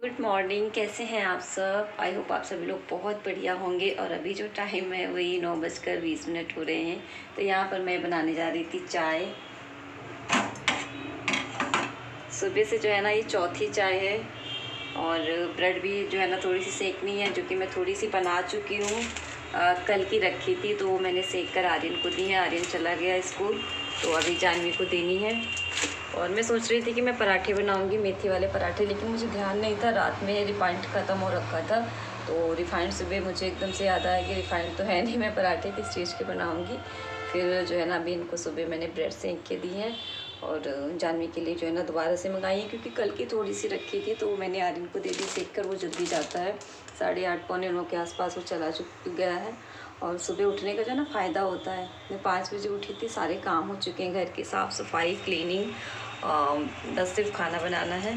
Good morning, कैसे हैं आप सब। आई होप आप सभी लोग बहुत बढ़िया होंगे। और अभी जो टाइम है वही 9:20 हो रहे हैं। तो यहाँ पर मैं बनाने जा रही थी चाय। सुबह से जो है ना ये चौथी चाय है। और ब्रेड भी जो है ना थोड़ी सी सेकनी है, जो कि मैं थोड़ी सी बना चुकी हूँ। कल की रखी थी तो वो मैंने सेक कर आर्यन को दी है। आर्यन चला गया स्कूल, तो अभी जानवी को देनी है। और मैं सोच रही थी कि मैं पराठे बनाऊंगी, मेथी वाले पराठे, लेकिन मुझे ध्यान नहीं था। रात में रिफाइंड ख़त्म हो रखा था, तो रिफाइंड सुबह मुझे एकदम से याद आया कि रिफाइंड तो है नहीं, मैं पराठे किस चीज़ के बनाऊंगी। फिर जो है ना अभी इनको सुबह मैंने ब्रेड सेंक के दी है। और जानवी के लिए जो है ना दोबारा से मंगाई है, क्योंकि कल की थोड़ी सी रखी थी तो मैंने आर्यन को दे दी सेक कर। वो जल्दी जाता है, 8:30 पौने 9 के आसपास वो चला गया है। और सुबह उठने का जो है ना फ़ायदा होता है। मैं 5 बजे उठी थी, सारे काम हो चुके हैं, घर की साफ़ सफाई, क्लीनिंग, बस सिर्फ खाना बनाना है।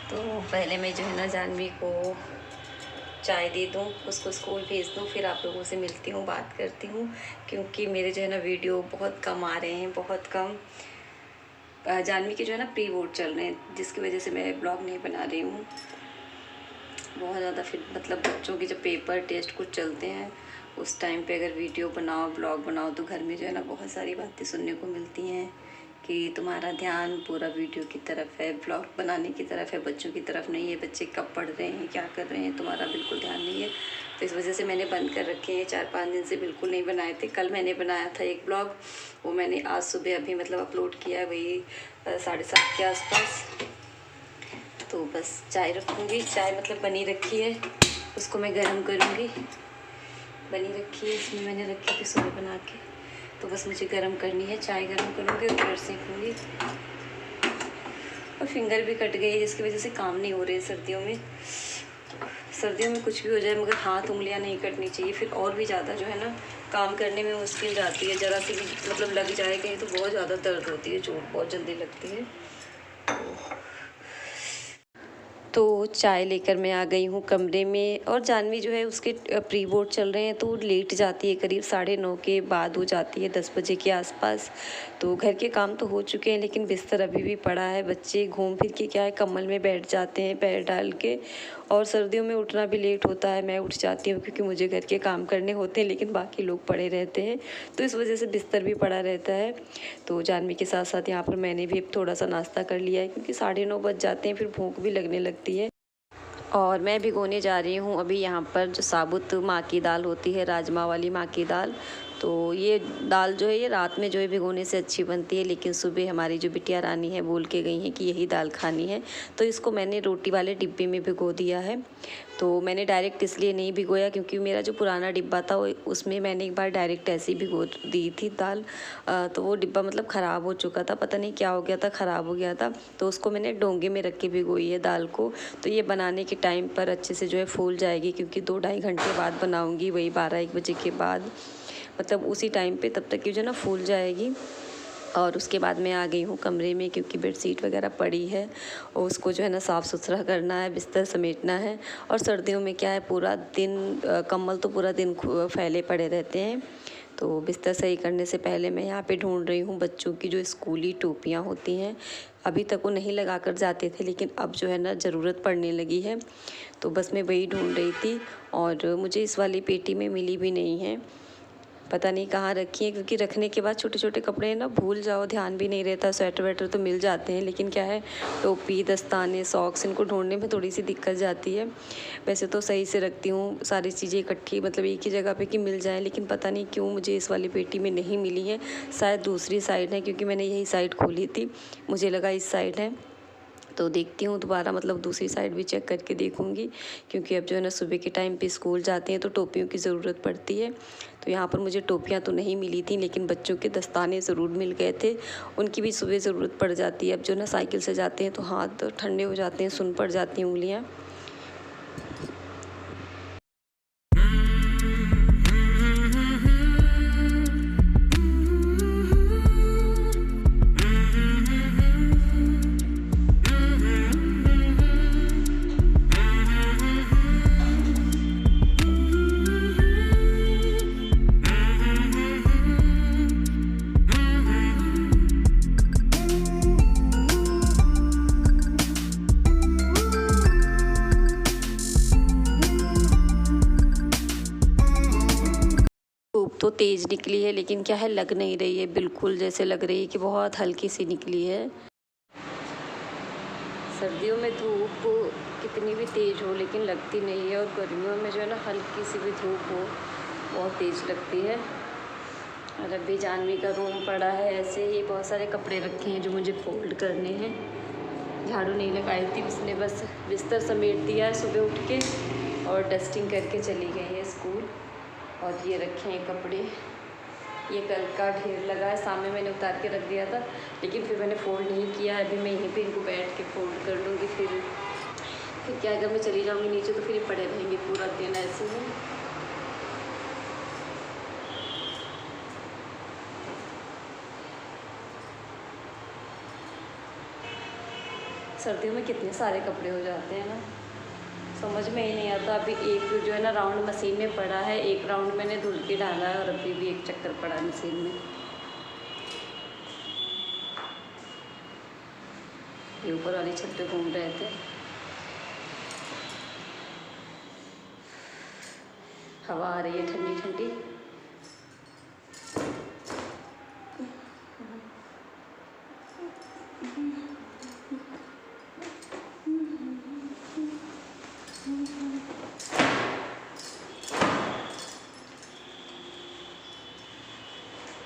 तो पहले मैं जो है ना जानवी को चाय दे दूँ, उसको स्कूल भेज दूँ, फिर आप लोगों से मिलती हूँ, बात करती हूँ। क्योंकि मेरे जो है ना वीडियो बहुत कम आ रहे हैं, बहुत कम। जानवी के जो है ना प्री बोर्ड चल रहे हैं, जिसकी वजह से मैं ब्लॉग नहीं बना रही हूँ बहुत ज़्यादा। फिर मतलब बच्चों के जब पेपर टेस्ट कुछ चलते हैं उस टाइम पे अगर वीडियो बनाओ, ब्लॉग बनाओ, तो घर में जो है ना बहुत सारी बातें सुनने को मिलती हैं कि तुम्हारा ध्यान पूरा वीडियो की तरफ है, ब्लॉग बनाने की तरफ है, बच्चों की तरफ नहीं है। बच्चे कब पढ़ रहे हैं, क्या कर रहे हैं, तुम्हारा बिल्कुल ध्यान नहीं है। तो इस वजह से मैंने बंद कर रखे हैं। 4-5 दिन से बिल्कुल नहीं बनाए थे। कल मैंने बनाया था एक ब्लॉग, वो मैंने आज सुबह अभी मतलब अपलोड किया है, वही 7:30 के आसपास। तो बस चाय रखूँगी, चाय मतलब बनी रखी है, उसको मैं गर्म करूँगी। बनी रखी है, इसमें मैंने रखी थी सुबह बना के, तो बस मुझे गर्म करनी है। चाय गर्म करूँगी और ब्रेड सेकूँगी। और फिंगर भी कट गई है, जिसकी वजह से काम नहीं हो रहे सर्दियों में। सर्दियों में कुछ भी हो जाए मगर हाथ उंगलियां नहीं कटनी चाहिए, फिर और भी ज़्यादा जो है ना काम करने में मुश्किल जाती है। ज़रा सी भी मतलब लग जाए कहीं तो बहुत ज़्यादा दर्द होती है, चोट बहुत जल्दी लगती है। तो चाय लेकर मैं आ गई हूँ कमरे में। और जानवी जो है उसके प्री बोर्ड चल रहे हैं, तो लेट जाती है, करीब 9:30 के बाद हो जाती है, 10 बजे के आसपास। तो घर के काम तो हो चुके हैं, लेकिन बिस्तर अभी भी पड़ा है। बच्चे घूम फिर के क्या है कम्बल में बैठ जाते हैं पैर डाल के। और सर्दियों में उठना भी लेट होता है, मैं उठ जाती हूँ क्योंकि मुझे घर के काम करने होते हैं, लेकिन बाकी लोग पड़े रहते हैं, तो इस वजह से बिस्तर भी पड़ा रहता है। तो जानवी के साथ साथ यहाँ पर मैंने भी थोड़ा सा नाश्ता कर लिया है, क्योंकि 9:30 बज जाते हैं, फिर भूख भी लगने लगती है। और मैं भिगोने जा रही हूँ अभी यहाँ पर जो साबुत माँ की दाल होती है, राजमा वाली माँ की दाल। तो ये दाल जो है ये रात में जो है भिगोने से अच्छी बनती है, लेकिन सुबह हमारी जो बिटिया रानी है बोल के गई हैं कि यही दाल खानी है, तो इसको मैंने रोटी वाले डिब्बे में भिगो दिया है। तो मैंने डायरेक्ट इसलिए नहीं भिगोया क्योंकि मेरा जो पुराना डिब्बा था उसमें मैंने एक बार डायरेक्ट ऐसे ही भिगो दी थी दाल। तो वो डिब्बा मतलब ख़राब हो चुका था, पता नहीं क्या हो गया था, ख़राब हो गया था। तो उसको मैंने डोंगे में रख के भिगोई है दाल को। तो ये बनाने के टाइम पर अच्छे से जो है फूल जाएगी, क्योंकि 2-2.5 घंटे बाद बनाऊँगी, वही 12-1 बजे के बाद, मतलब उसी टाइम पे, तब तक की जो है ना फूल जाएगी। और उसके बाद मैं आ गई हूँ कमरे में, क्योंकि बेडशीट वगैरह पड़ी है और उसको जो है ना साफ़ सुथरा करना है, बिस्तर समेटना है। और सर्दियों में क्या है पूरा दिन कंबल तो पूरा दिन फैले पड़े रहते हैं। तो बिस्तर सही करने से पहले मैं यहाँ पे ढूंढ रही हूँ बच्चों की जो स्कूली टोपियाँ होती हैं। अभी तक वो नहीं लगा कर जाते थे, लेकिन अब जो है ना ज़रूरत पड़ने लगी है, तो बस मैं वही ढूंढ रही थी। और मुझे इस वाली पेटी में मिली भी नहीं है, पता नहीं कहाँ रखी है, क्योंकि रखने के बाद छोटे छोटे कपड़े ना भूल जाओ, ध्यान भी नहीं रहता। स्वेटर वेटर तो मिल जाते हैं, लेकिन क्या है टोपी, दस्ताने, सॉक्स, इनको ढूंढने में थोड़ी सी दिक्कत जाती है। वैसे तो सही से रखती हूँ सारी चीज़ें इकट्ठी, मतलब एक ही जगह पे कि मिल जाए, लेकिन पता नहीं क्यों मुझे इस वाली पेटी में नहीं मिली है। शायद दूसरी साइड है, क्योंकि मैंने यही साइड खोली थी, मुझे लगा इस साइड है। तो देखती हूँ दोबारा, मतलब दूसरी साइड भी चेक करके देखूँगी, क्योंकि अब जो है ना सुबह के टाइम पे स्कूल जाते हैं तो टोपियों की ज़रूरत पड़ती है। तो यहाँ पर मुझे टोपियाँ तो नहीं मिली थी, लेकिन बच्चों के दस्ताने ज़रूर मिल गए थे, उनकी भी सुबह ज़रूरत पड़ जाती है। अब जो ना साइकिल से जाते हैं तो हाथ ठंडे हो जाते हैं, सुन पड़ जाती हैं उंगलियाँ। तो तेज़ निकली है, लेकिन क्या है लग नहीं रही है, बिल्कुल जैसे लग रही है कि बहुत हल्की सी निकली है। सर्दियों में धूप कितनी भी तेज़ हो लेकिन लगती नहीं है, और गर्मियों में जो है ना हल्की सी भी धूप हो बहुत तेज़ लगती है। और अभी जानवी का रूम पड़ा है ऐसे ही, बहुत सारे कपड़े रखे हैं जो मुझे फोल्ड करने हैं। झाड़ू नहीं लगाई थी, उसने बस बिस्तर समेट दिया है सुबह उठ के और डस्टिंग करके चली गई है स्कूल। और ये रखे हैं कपड़े, ये कल का ढेर लगा है, सामने मैंने उतार के रख दिया था लेकिन फिर मैंने फ़ोल्ड नहीं किया। अभी मैं यहीं पे इनको बैठ के फ़ोल्ड कर लूँगी। फिर क्या, अगर मैं चली जाऊँगी नीचे तो फिर ये पड़े रहेंगे पूरा दिन ऐसे ही। सर्दियों में कितने सारे कपड़े हो जाते हैं ना, समझ में ही नहीं आता। अभी एक जो है ना राउंड मशीन में पड़ा है, एक राउंड मैंने धुल के डाला है और अभी भी एक चक्कर पड़ा है मशीन में। ये ऊपर वाली छत पे घूम रहे थे। हवा आ रही है ठंडी ठंडी।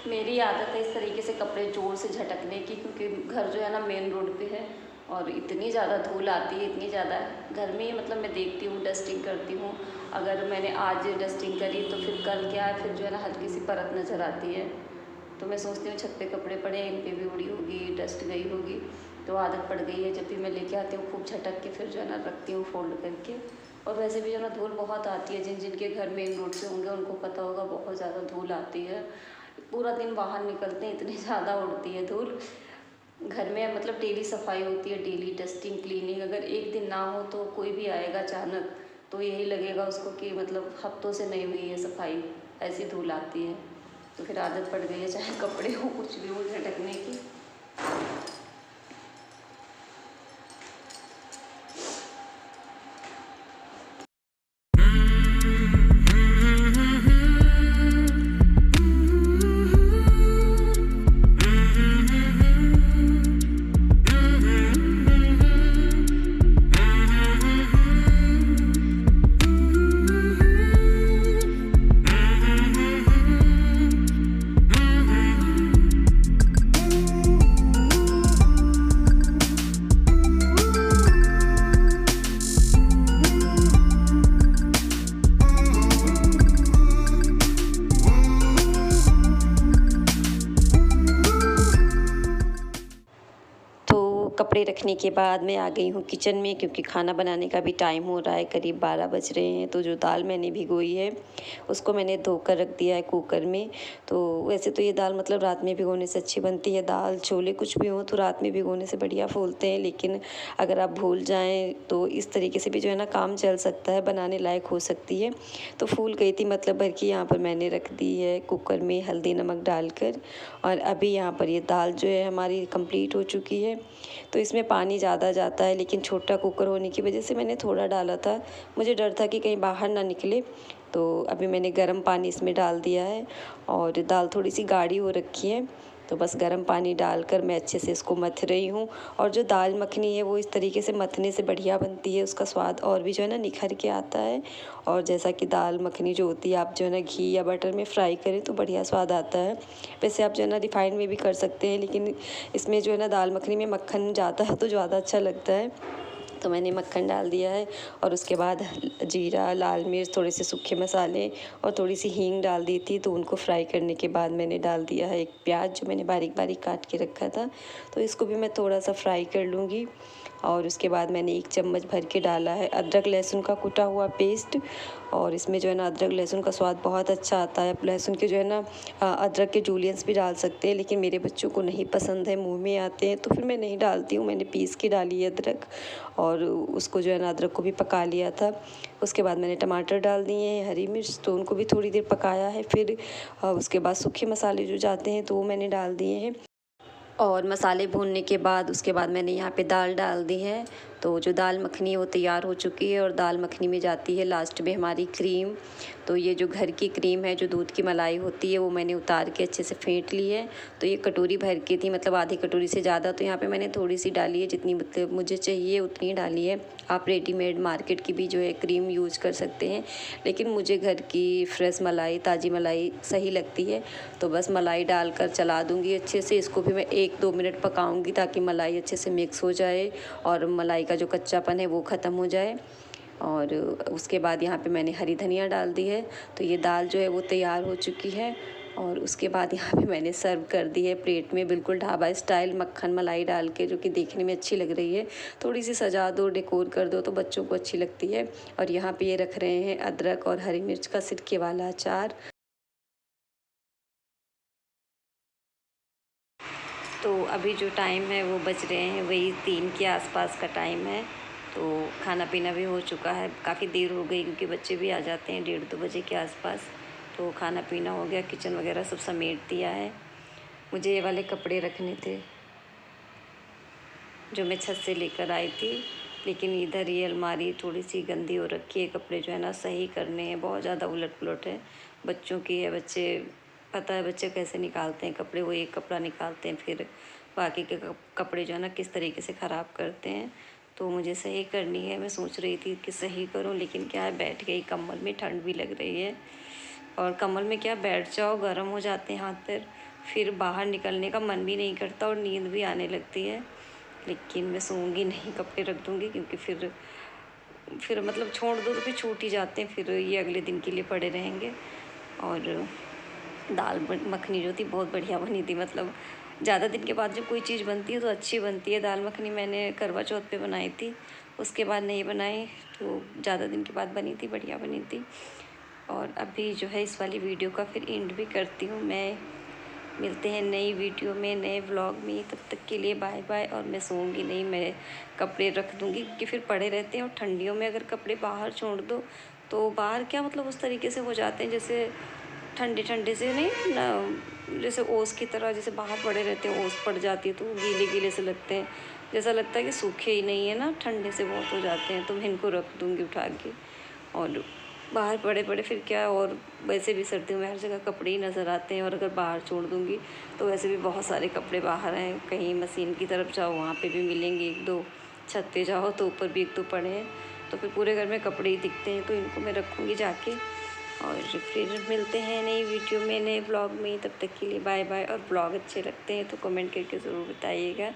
मेरी आदत है इस तरीके से कपड़े जोर से झटकने की, क्योंकि घर जो है ना मेन रोड पे है और इतनी ज़्यादा धूल आती है, इतनी ज़्यादा। घर में ही मतलब मैं देखती हूँ, डस्टिंग करती हूँ। अगर मैंने आज डस्टिंग करी तो फिर कल क्या है, फिर जो है ना हल्की सी परत नज़र आती है। तो मैं सोचती हूँ छत पे कपड़े पड़े, इन पे भी उड़ी होगी, डस्ट गई होगी। तो आदत पड़ गई है, जब भी मैं लेके आती हूँ खूब झटक के फिर जो है ना रखती हूँ फोल्ड करके। और वैसे भी जो है ना धूल बहुत आती है, जिन जिनके घर मेन रोड पे होंगे उनको पता होगा, बहुत ज़्यादा धूल आती है। पूरा दिन बाहर निकलते हैं, इतनी ज़्यादा उड़ती है धूल। घर में मतलब डेली सफाई होती है, डेली डस्टिंग क्लीनिंग। अगर एक दिन ना हो तो कोई भी आएगा अचानक तो यही लगेगा उसको कि मतलब हफ्तों से नहीं हुई है सफाई, ऐसी धूल आती है। तो फिर आदत पड़ गई है, चाहे कपड़े हो कुछ भी हो, झटकने की। कपड़े रखने के बाद मैं आ गई हूँ किचन में, क्योंकि खाना बनाने का भी टाइम हो रहा है, करीब 12 बज रहे हैं। तो जो दाल मैंने भिगोई है उसको मैंने धोकर रख दिया है कुकर में। तो वैसे तो ये दाल मतलब रात में भिगोने से अच्छी बनती है। दाल छोले कुछ भी हो तो रात में भिगोने से बढ़िया फूलते हैं, लेकिन अगर आप भूल जाएँ तो इस तरीके से भी जो है ना काम चल सकता है, बनाने लायक हो सकती है। तो फूल गई थी मतलब भर की, यहाँ पर मैंने रख दी है कुकर में हल्दी नमक डालकर। और अभी यहाँ पर ये दाल जो है हमारी कंप्लीट हो चुकी है। तो इसमें पानी ज़्यादा जाता है, लेकिन छोटा कुकर होने की वजह से मैंने थोड़ा डाला था, मुझे डर था कि कहीं बाहर ना निकले। तो अभी मैंने गर्म पानी इसमें डाल दिया है और दाल थोड़ी सी गाढ़ी हो रखी है, तो बस गर्म पानी डालकर मैं अच्छे से इसको मथ रही हूँ। और जो दाल मखनी है वो इस तरीके से मथने से बढ़िया बनती है, उसका स्वाद और भी जो है ना निखर के आता है। और जैसा कि दाल मखनी जो होती है आप जो है ना घी या बटर में फ्राई करें तो बढ़िया स्वाद आता है। वैसे आप जो है ना रिफाइंड में भी कर सकते हैं, लेकिन इसमें जो है ना दाल मखनी में मक्खन जाता है तो ज़्यादा अच्छा लगता है। तो मैंने मक्खन डाल दिया है और उसके बाद जीरा, लाल मिर्च, थोड़े से सूखे मसाले और थोड़ी सी हींग डाल दी थी। तो उनको फ्राई करने के बाद मैंने डाल दिया है एक प्याज जो मैंने बारीक बारीक काट के रखा था। तो इसको भी मैं थोड़ा सा फ्राई कर लूँगी। और उसके बाद मैंने 1 चम्मच भर के डाला है अदरक लहसुन का कुटा हुआ पेस्ट। और इसमें जो है ना अदरक लहसुन का स्वाद बहुत अच्छा आता है। लहसुन के जो है ना अदरक के जूलियंस भी डाल सकते हैं, लेकिन मेरे बच्चों को नहीं पसंद है, मुंह में आते हैं, तो फिर मैं नहीं डालती हूँ। मैंने पीस के डाली है अदरक और उसको जो है ना अदरक को भी पका लिया था। उसके बाद मैंने टमाटर डाल दिए हैं, हरी मिर्च, तो उनको भी थोड़ी देर पकाया है। फिर उसके बाद सूखे मसाले जो जाते हैं तो वो मैंने डाल दिए हैं। और मसाले भूनने के बाद उसके बाद मैंने यहाँ पे दाल डाल दी है। तो जो दाल मखनी है वो तैयार हो चुकी है और दाल मखनी में जाती है लास्ट में हमारी क्रीम। तो ये जो घर की क्रीम है, जो दूध की मलाई होती है, वो मैंने उतार के अच्छे से फेंट ली है। तो ये कटोरी भर की थी, मतलब आधी कटोरी से ज़्यादा, तो यहाँ पे मैंने थोड़ी सी डाली है, जितनी मतलब मुझे चाहिए उतनी ही डाली है। आप रेडीमेड मार्केट की भी जो है क्रीम यूज़ कर सकते हैं, लेकिन मुझे घर की फ्रेश मलाई, ताज़ी मलाई सही लगती है। तो बस मलाई डालकर चला दूँगी अच्छे से। इसको भी मैं 1-2 मिनट पकाऊँगी ताकि मलाई अच्छे से मिक्स हो जाए और मलाई का जो कच्चापन है वो ख़त्म हो जाए। और उसके बाद यहाँ पे मैंने हरी धनिया डाल दी है। तो ये दाल जो है वो तैयार हो चुकी है और उसके बाद यहाँ पे मैंने सर्व कर दी है प्लेट में, बिल्कुल ढाबा स्टाइल मक्खन मलाई डाल के, जो कि देखने में अच्छी लग रही है। थोड़ी सी सजा दो, डेकोर कर दो तो बच्चों को अच्छी लगती है। और यहाँ पे ये रख रहे हैं अदरक और हरी मिर्च का सिरके वाला अचार। तो अभी जो टाइम है वो बज रहे हैं वही 3 के आसपास का टाइम है। तो खाना पीना भी हो चुका है, काफ़ी देर हो गई क्योंकि बच्चे भी आ जाते हैं 1:30-2 बजे के आसपास। तो खाना पीना हो गया, किचन वगैरह सब समेट दिया है। मुझे ये वाले कपड़े रखने थे जो मैं छत से लेकर आई थी, लेकिन इधर ये अलमारी थोड़ी सी गंदी हो रखी है। कपड़े जो है ना सही करने हैं, बहुत ज़्यादा उलट पुलट है। बच्चों की है, बच्चे पता है बच्चे कैसे निकालते हैं कपड़े, वो एक कपड़ा निकालते हैं फिर बाकी के कपड़े जो है ना किस तरीके से ख़राब करते हैं। तो मुझे सही करनी है, मैं सोच रही थी कि सही करूं, लेकिन क्या है बैठ गई कम्बल में, ठंड भी लग रही है। और कम्बल में क्या बैठ जाओ गर्म हो जाते हैं हाथ पैर, फिर बाहर निकलने का मन भी नहीं करता और नींद भी आने लगती है। लेकिन मैं सोऊंगी नहीं, कपड़े रख दूंगी क्योंकि फिर मतलब छोड़ दो तो फिर छूट ही जाते हैं, फिर ये अगले दिन के लिए पड़े रहेंगे। और दाल मखनी जो थी बहुत बढ़िया बनी थी, मतलब ज़्यादा दिन के बाद जब कोई चीज़ बनती है तो अच्छी बनती है। दाल मखनी मैंने करवा चौथ पे बनाई थी, उसके बाद नहीं बनाई, तो ज़्यादा दिन के बाद बनी थी, बढ़िया बनी थी। और अभी जो है इस वाली वीडियो का फिर एंड भी करती हूँ मैं। मिलते हैं नई वीडियो में, नए व्लॉग में, तब तक के लिए बाय बाय। और मैं सोऊंगी नहीं, मैं कपड़े रख दूँगी क्योंकि फिर पड़े रहते हैं। और ठंडियों में अगर कपड़े बाहर छोड़ दो तो बाहर क्या मतलब उस तरीके से हो जाते हैं जैसे ठंडे ठंडे से नहीं ना, जैसे ओस की तरह, जैसे बाहर पड़े रहते हैं ओस पड़ जाती है तो वो गीले गीले से लगते हैं, जैसा लगता है कि सूखे ही नहीं है ना, ठंडे से बहुत हो जाते हैं। तो मैं इनको रख दूँगी उठा के। और बाहर पड़े पड़े फिर क्या, और वैसे भी सर्दियों में हर जगह कपड़े ही नज़र आते हैं, और अगर बाहर छोड़ दूँगी तो वैसे भी बहुत सारे कपड़े बाहर हैं। कहीं मशीन की तरफ जाओ वहाँ पे भी मिलेंगे 1-2, छत पे जाओ तो ऊपर भी 1-2 पड़े हैं। तो फिर पूरे घर में कपड़े ही दिखते हैं, तो इनको मैं रखूँगी जाके। और फिर मिलते हैं नई वीडियो में, नए ब्लॉग में, तब तक के लिए बाय बाय। और ब्लॉग अच्छे लगते हैं तो कमेंट करके ज़रूर बताइएगा।